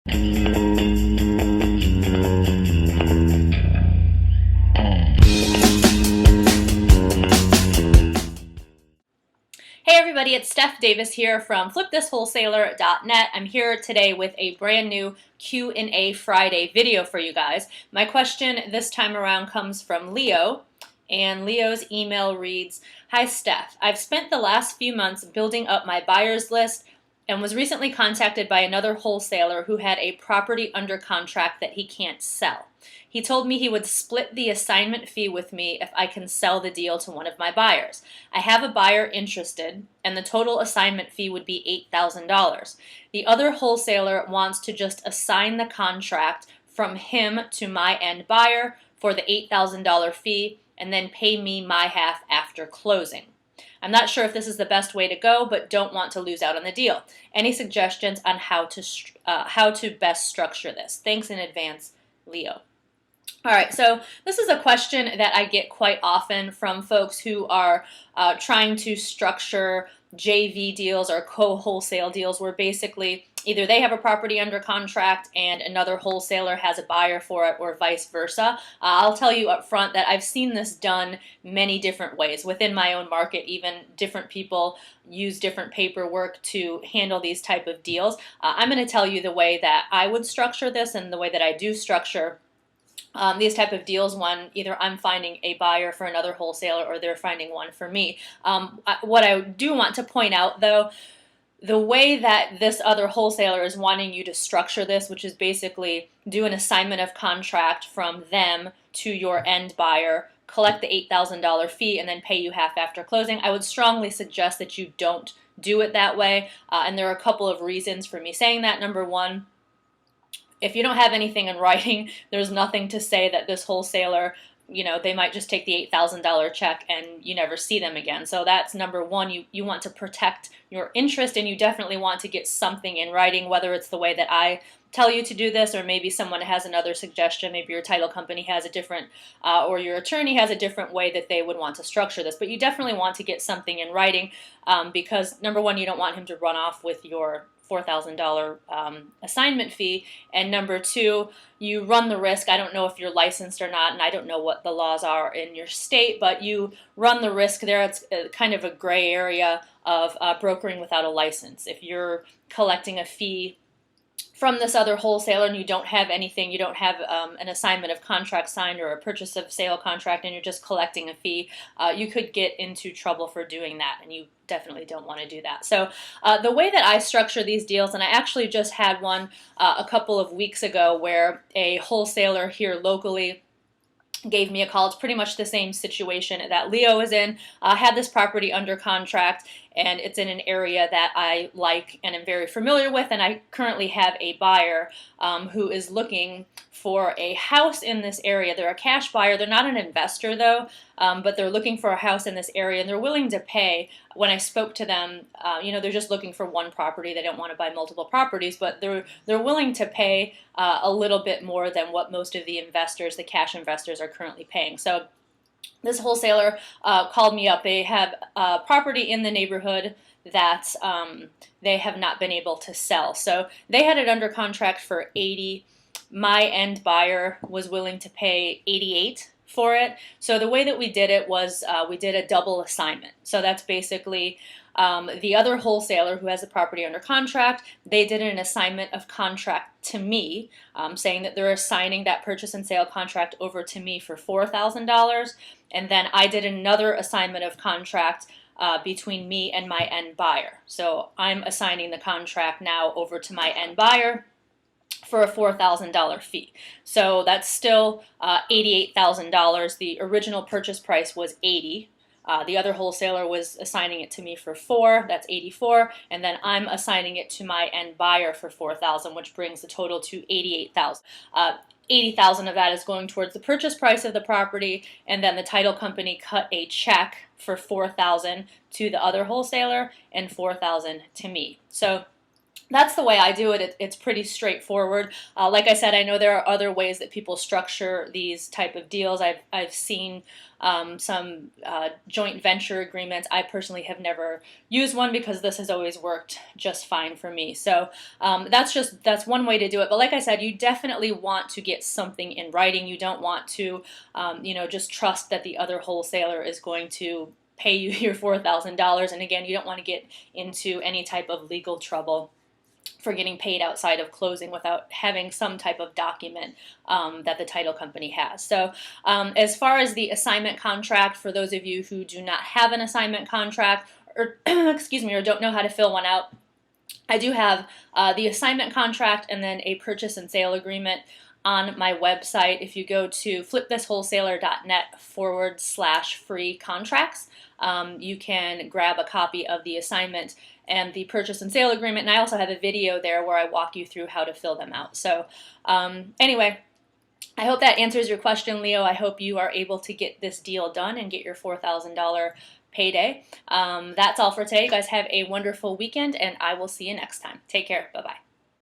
Hey everybody, it's Steph Davis here from flipthiswholesaler.net. I'm here today with a brand new Q&A Friday video for you guys. My question this time around comes from Leo, and Leo's email reads, "Hi Steph, I've spent the last few months building up my buyers list and was recently contacted by another wholesaler who had a property under contract that he can't sell. He told me he would split the assignment fee with me if I can sell the deal to one of my buyers. I have a buyer interested, and the total assignment fee would be $8,000. The other wholesaler wants to just assign the contract from him to my end buyer for the $8,000 fee and then pay me my half after closing. I'm not sure if this is the best way to go, but don't want to lose out on the deal. Any suggestions on how to best structure this? Thanks in advance, Leo." All right, so this is a question that I get quite often from folks who are trying to structure JV deals or co-wholesale deals where basically either they have a property under contract and another wholesaler has a buyer for it, or vice versa. I'll tell you up front that I've seen this done many different ways. Within my own market, even different people use different paperwork to handle these type of deals. I'm going to tell you the way that I would structure this and the way that I do structure these type of deals when either I'm finding a buyer for another wholesaler or they're finding one for me. What I do want to point out, though, the way that this other wholesaler is wanting you to structure this, which is basically do an assignment of contract from them to your end buyer, collect the $8,000 fee, and then pay you half after closing, I would strongly suggest that you don't do it that way. And there are a couple of reasons for me saying that. Number one, if you don't have anything in writing, there's nothing to say that this wholesaler, they might just take the $8,000 check and you never see them again. So that's number one. You want to protect your interest, and you definitely want to get something in writing, whether it's the way that I tell you to do this, or maybe someone has another suggestion. Maybe your title company has a different, or your attorney has a different way that they would want to structure this. But you definitely want to get something in writing because number one, you don't want him to run off with your $4,000 assignment fee, and number two, you run the risk. I don't know if you're licensed or not, and I don't know what the laws are in your state, but you run the risk there. It's kind of a gray area of brokering without a license. If you're collecting a fee from this other wholesaler and you don't have anything, you don't have an assignment of contract signed or a purchase of sale contract, and you're just collecting a fee, you could get into trouble for doing that, and you definitely don't want to do that. So the way that I structure these deals, and I actually just had one a couple of weeks ago where a wholesaler here locally gave me a call. It's pretty much the same situation that Leo is in. Had this property under contract, and it's in an area that I like and am very familiar with, and I currently have a buyer who is looking for a house in this area. They're a cash buyer. They're not an investor, though, but they're looking for a house in this area, and they're willing to pay. When I spoke to them, they're just looking for one property. They don't want to buy multiple properties, but they're willing to pay a little bit more than what most of the investors, the cash investors, are currently paying. So this wholesaler called me up. They have a property in the neighborhood that they have not been able to sell. So they had it under contract for $80,000. My end buyer was willing to pay $88,000 for it. So the way that we did it was we did a double assignment. So that's basically the other wholesaler who has the property under contract, they did an assignment of contract to me, saying that they're assigning that purchase and sale contract over to me for $4,000. And then I did another assignment of contract between me and my end buyer. So I'm assigning the contract now over to my end buyer for a $4,000 fee. So that's still $88,000. The original purchase price was $80,000. The other wholesaler was assigning it to me for $4,000, that's $84,000, and then I'm assigning it to my end buyer for $4,000, which brings the total to $88,000. $80,000 of that is going towards the purchase price of the property, and then the title company cut a check for $4,000 to the other wholesaler and $4,000 to me. So that's the way I do it. It's pretty straightforward. Like I said, I know there are other ways that people structure these type of deals. I've seen some joint venture agreements. I personally have never used one because this has always worked just fine for me. So that's one way to do it. But like I said, you definitely want to get something in writing. You don't want to just trust that the other wholesaler is going to pay you your $4,000. And again, you don't want to get into any type of legal trouble for getting paid outside of closing without having some type of document that the title company has. So as far as the assignment contract, for those of you who do not have an assignment contract or excuse me, or don't know how to fill one out, I do have the assignment contract and then a purchase and sale agreement on my website. If you go to flipthiswholesaler.net/free contracts, you can grab a copy of the assignment and the purchase and sale agreement. And I also have a video there where I walk you through how to fill them out. So anyway, I hope that answers your question, Leo. I hope you are able to get this deal done and get your $4,000 payday. That's all for today. You guys have a wonderful weekend, and I will see you next time. Take care. Bye-bye.